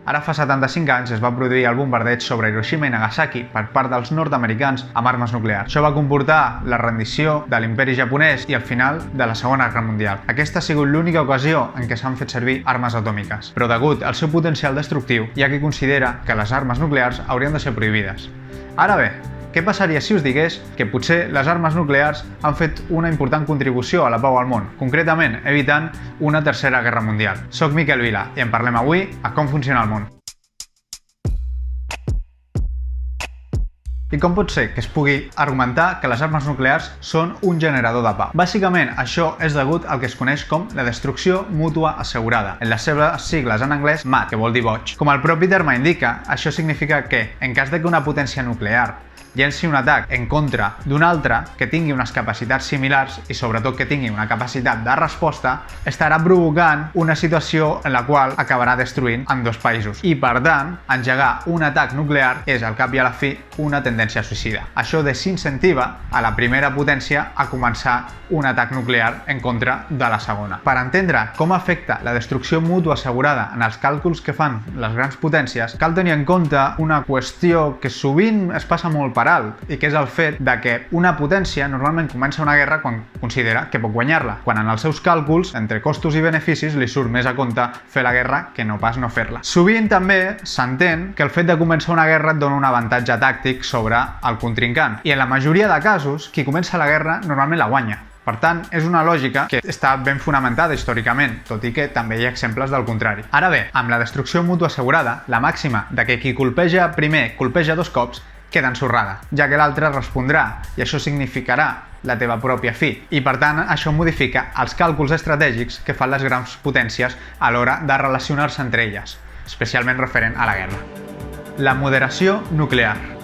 Ara fa 75 anys es va produir el bombardeig sobre Hiroshima i Nagasaki per part dels nord-americans amb armes nuclears. Això va comportar la rendició de l'imperi japonès i el final de la Segona Guerra Mundial. Aquesta ha sigut l'única ocasió en què s'han fet servir armes atòmiques, però degut al seu potencial destructiu hi ha qui considera que les armes nuclears haurien de ser prohibides. Ara bé, què passaria si us digués que potser les armes nuclears han fet una important contribució a la pau al món, concretament evitant una tercera guerra mundial? Soc Miquel Vila i en parlem avui a Com funciona el món. I com pot ser que es pugui argumentar que les armes nuclears són un generador de pau? Bàsicament, això és degut al que es coneix com la destrucció mútua assegurada, en les seves sigles en anglès MAD, que vol dir boig. Com el propi terme indica, això significa que, en cas de que una potència nuclear llenci un atac en contra d'una altra que tingui unes capacitats similars i sobretot que tingui una capacitat de resposta, estarà provocant una situació en la qual acabarà destruint en dos països. I per tant, engegar un atac nuclear és al cap i a la fi una tendència suïcida. Això desincentiva a la primera potència a començar un atac nuclear en contra de la segona. Per entendre com afecta la destrucció mútua assegurada en els càlculs que fan les grans potències, cal tenir en compte una qüestió que sovint es passa molt per alt, i que és el fet de que una potència normalment comença una guerra quan considera que pot guanyar-la, quan en els seus càlculs, entre costos i beneficis, li surt més a compte fer la guerra que no pas no fer-la. Sovint també s'entén que el fet de començar una guerra et dona un avantatge tàctic sobre el contrincant, i en la majoria de casos, qui comença la guerra normalment la guanya. Per tant, és una lògica que està ben fonamentada històricament, tot i que també hi ha exemples del contrari. Ara bé, amb la destrucció mútua assegurada, la màxima de que qui colpeja primer colpeja dos cops queda ensorrada, ja que l'altre respondrà, i això significarà la teva pròpia fi. I per tant, això modifica els càlculs estratègics que fan les grans potències a l'hora de relacionar-se entre elles, especialment referent a la guerra. La moderació nuclear.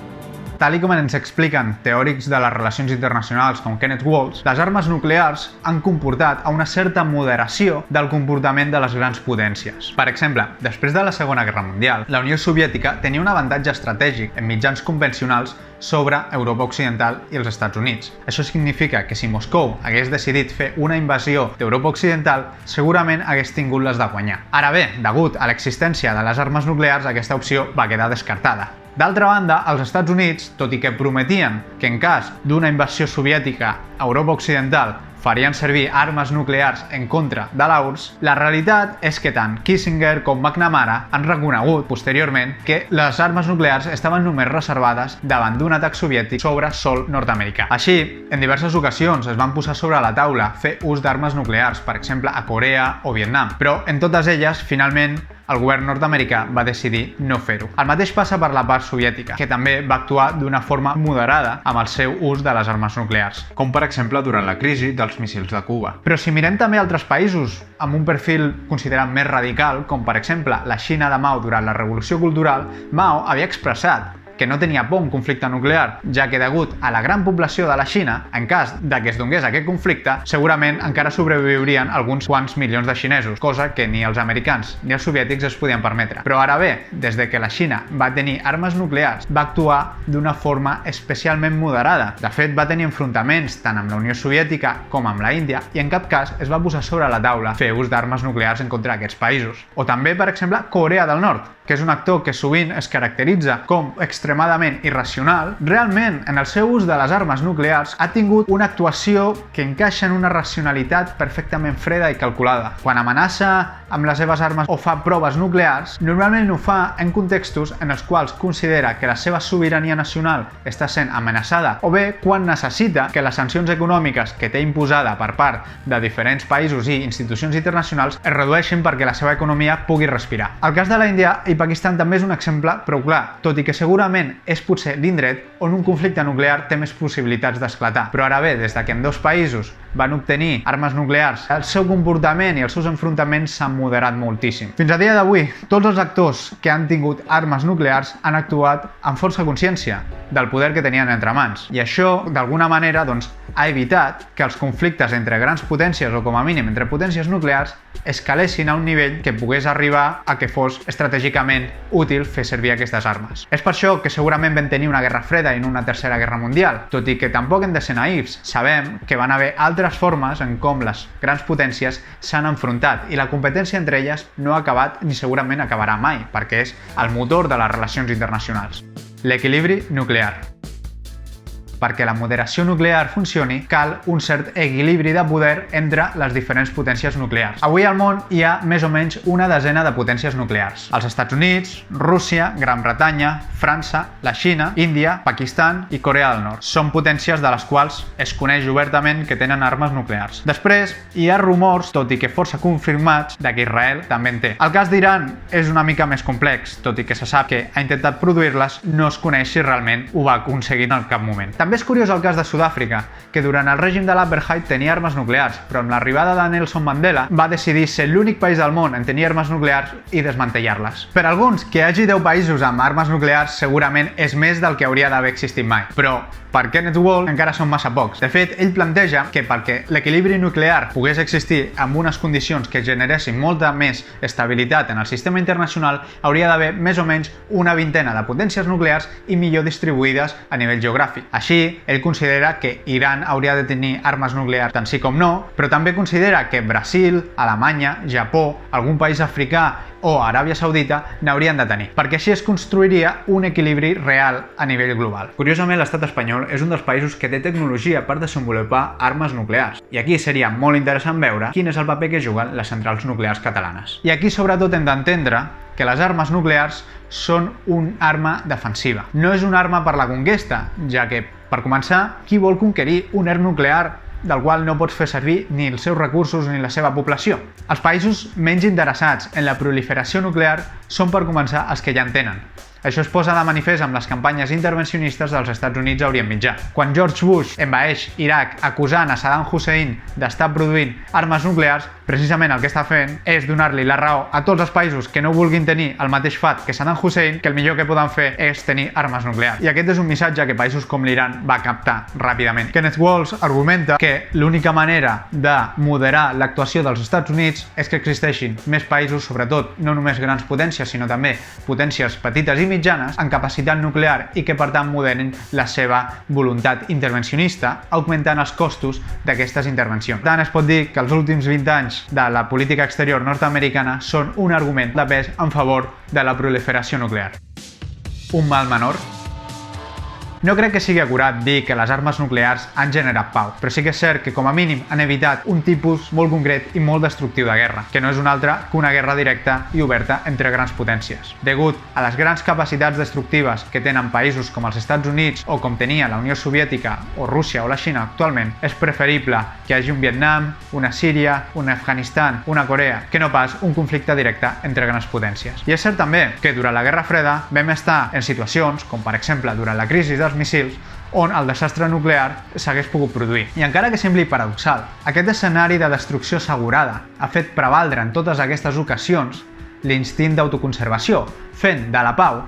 Tal com ens expliquen teòrics de les relacions internacionals com Kenneth Waltz, les armes nuclears han comportat a una certa moderació del comportament de les grans potències. Per exemple, després de la Segona Guerra Mundial, la Unió Soviètica tenia un avantatge estratègic en mitjans convencionals sobre Europa Occidental i els Estats Units. Això significa que si Moscou hagués decidit fer una invasió d'Europa Occidental, segurament hagués tingut les de guanyar. Ara bé, degut a l'existència de les armes nuclears, aquesta opció va quedar descartada. D'altra banda, els Estats Units, tot i que prometien que en cas d'una invasió soviètica a Europa Occidental farien servir armes nuclears en contra de l'URSS, la realitat és que tant Kissinger com McNamara han reconegut posteriorment que les armes nuclears estaven només reservades davant d'un atac soviètic sobre sòl nord-americà. Així, en diverses ocasions es van posar sobre la taula fer ús d'armes nuclears, per exemple a Corea o Vietnam, però en totes elles, finalment, el govern nord-americà va decidir no fer-ho. El mateix passa per la part soviètica, que també va actuar d'una forma moderada amb el seu ús de les armes nuclears, com per exemple durant la crisi dels míssils de Cuba. Però si mirem també altres països amb un perfil considerat més radical, com per exemple la Xina de Mao durant la Revolució Cultural, Mao havia expressat que no tenia por a un conflicte nuclear, ja que degut a la gran població de la Xina, en cas de que es donés aquest conflicte, segurament encara sobreviurien alguns quants milions de xinesos, cosa que ni els americans ni els soviètics es podien permetre. Però ara bé, des de que la Xina va tenir armes nuclears, va actuar d'una forma especialment moderada. De fet, va tenir enfrontaments tant amb la Unió Soviètica com amb la Índia i en cap cas es va posar sobre la taula fer ús d'armes nuclears en contra d'aquests països. O també, per exemple, Corea del Nord, que és un actor que sovint es caracteritza com extremadament irracional, realment en el seu ús de les armes nuclears ha tingut una actuació que encaixa en una racionalitat perfectament freda i calculada. Quan amenaça amb les seves armes o fa proves nuclears, normalment ho fa en contextos en els quals considera que la seva sobirania nacional està sent amenaçada o bé quan necessita que les sancions econòmiques que té imposada per part de diferents països i institucions internacionals es redueixin perquè la seva economia pugui respirar. El cas de la Índia i Pakistan també és un exemple prou clar, tot i que segurament és potser l'indret on un conflicte nuclear té més possibilitats d'esclatar. Però ara bé, des que ambdós països van obtenir armes nuclears, el seu comportament i els seus enfrontaments s'han moderat moltíssim. Fins a dia d'avui, tots els actors que han tingut armes nuclears han actuat amb força consciència del poder que tenien entre mans. I això, d'alguna manera, ha evitat que els conflictes entre grans potències o com a mínim entre potències nuclears escalessin a un nivell que pogués arribar a que fos estratègicament útil fer servir aquestes armes. És per això que segurament vam tenir una guerra freda i no una tercera guerra mundial, tot i que tampoc hem de ser naïfs. Sabem que van haver altres formes en com les grans potències s'han enfrontat i la competència entre elles no ha acabat ni segurament acabarà mai, perquè és el motor de les relacions internacionals. L'equilibri nuclear. Perquè la moderació nuclear funcioni, cal un cert equilibri de poder entre les diferents potències nuclears. Avui al món hi ha més o menys una desena de potències nuclears. Els Estats Units, Rússia, Gran Bretanya, França, la Xina, Índia, Pakistan i Corea del Nord. Són potències de les quals es coneix obertament que tenen armes nuclears. Després, hi ha rumors, tot i que força confirmats, de que Israel també en té. El cas d'Iran és una mica més complex, tot i que se sap que ha intentat produir-les, no es coneix si realment ho va aconseguir en cap moment. També és curiós el cas de Sud-àfrica, que durant el règim de l'apartheid tenia armes nuclears, però amb l'arribada de Nelson Mandela va decidir ser l'únic país del món en tenir armes nuclears i desmantellar-les. Per alguns, que hi hagi 10 països amb armes nuclears segurament és més del que hauria d'haver existit mai, però per Kenneth Wall encara són massa pocs. De fet, ell planteja que perquè l'equilibri nuclear pogués existir amb unes condicions que generessin molta més estabilitat en el sistema internacional, hauria d'haver més o menys una vintena de potències nuclears i millor distribuïdes a nivell geogràfic. Així, ell considera que Iran hauria de tenir armes nuclears tant sí com no, però també considera que Brasil, Alemanya, Japó, algun país africà o Aràbia Saudita n'haurien de tenir, perquè així es construiria un equilibri real a nivell global. Curiosament, l'estat espanyol és un dels països que té tecnologia per desenvolupar armes nuclears, i aquí seria molt interessant veure quin és el paper que juguen les centrals nuclears catalanes. I aquí sobretot hem d'entendre que les armes nuclears són una arma defensiva. No és una arma per la conquesta, ja que, per començar, qui vol conquerir un erm nuclear del qual no pots fer servir ni els seus recursos ni la seva població? Els països menys interessats en la proliferació nuclear són, per començar, els que ja en tenen. Això es posa de manifest amb les campanyes intervencionistes dels Estats Units a Orient Mitjà. Quan George Bush envaeix Iraq acusant a Saddam Hussein d'estar produint armes nuclears, precisament el que està fent és donar-li la raó a tots els països que no vulguin tenir el mateix fat que Saddam Hussein, que el millor que poden fer és tenir armes nuclears. I aquest és un missatge que països com l'Iran va captar ràpidament. Kenneth Walls argumenta que l'única manera de moderar l'actuació dels Estats Units és que existeixin més països, sobretot no només grans potències, sinó també potències petites i mitjanes en capacitat nuclear i que per tant moderin la seva voluntat intervencionista, augmentant els costos d'aquestes intervencions. Per tant, es pot dir que els últims 20 anys de la política exterior nord-americana són un argument de pes en favor de la proliferació nuclear. Un mal menor? No crec que sigui acurat dir que les armes nuclears han generat pau, però sí que és cert que com a mínim han evitat un tipus molt concret i molt destructiu de guerra, que no és una altra que una guerra directa i oberta entre grans potències. Degut a les grans capacitats destructives que tenen països com els Estats Units o com tenia la Unió Soviètica o Rússia o la Xina actualment, és preferible que hi hagi un Vietnam, una Síria, un Afganistan, una Corea, que no pas un conflicte directe entre grans potències. I és cert també que durant la Guerra Freda vam estar en situacions, com per exemple durant la crisi dels missils, on el desastre nuclear s'hagués pogut produir. I encara que sembli paradoxal, aquest escenari de destrucció assegurada ha fet prevaldre en totes aquestes ocasions l'instint d'autoconservació, fent de la pau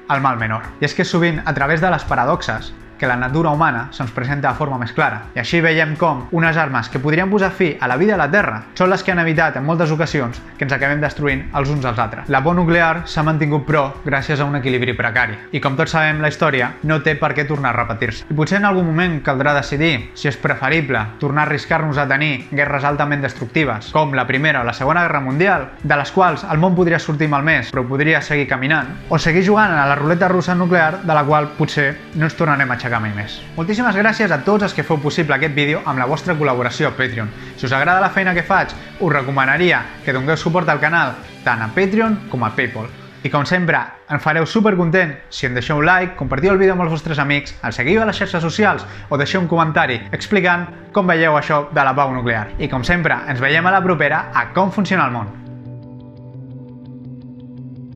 el mal menor. I és que sovint, a través de les paradoxes, que la natura humana se'ns presenta de forma més clara. I així veiem com unes armes que podrien posar fi a la vida a la Terra són les que han evitat en moltes ocasions que ens acabem destruint els uns als altres. La por nuclear s'ha mantingut, però, gràcies a un equilibri precari. I com tots sabem, la història no té per què tornar a repetir-se. I potser en algun moment caldrà decidir si és preferible tornar a arriscar-nos a tenir guerres altament destructives, com la Primera o la Segona Guerra Mundial, de les quals el món podria sortir malmès, però podria seguir caminant, o seguir jugant a la ruleta russa nuclear, de la qual potser no ens tornarem a aixecar mai més. Moltíssimes gràcies a tots els que feu possible aquest vídeo amb la vostra col·laboració a Patreon. Si us agrada la feina que faig, us recomanaria que dongueu suport al canal tant a Patreon com a PayPal. I com sempre, em fareu supercontent si em deixeu un like, compartiu el vídeo amb els vostres amics, el seguiu a les xarxes socials o deixeu un comentari explicant com veieu això de la pau nuclear. I com sempre, ens veiem a la propera a Com funciona el món.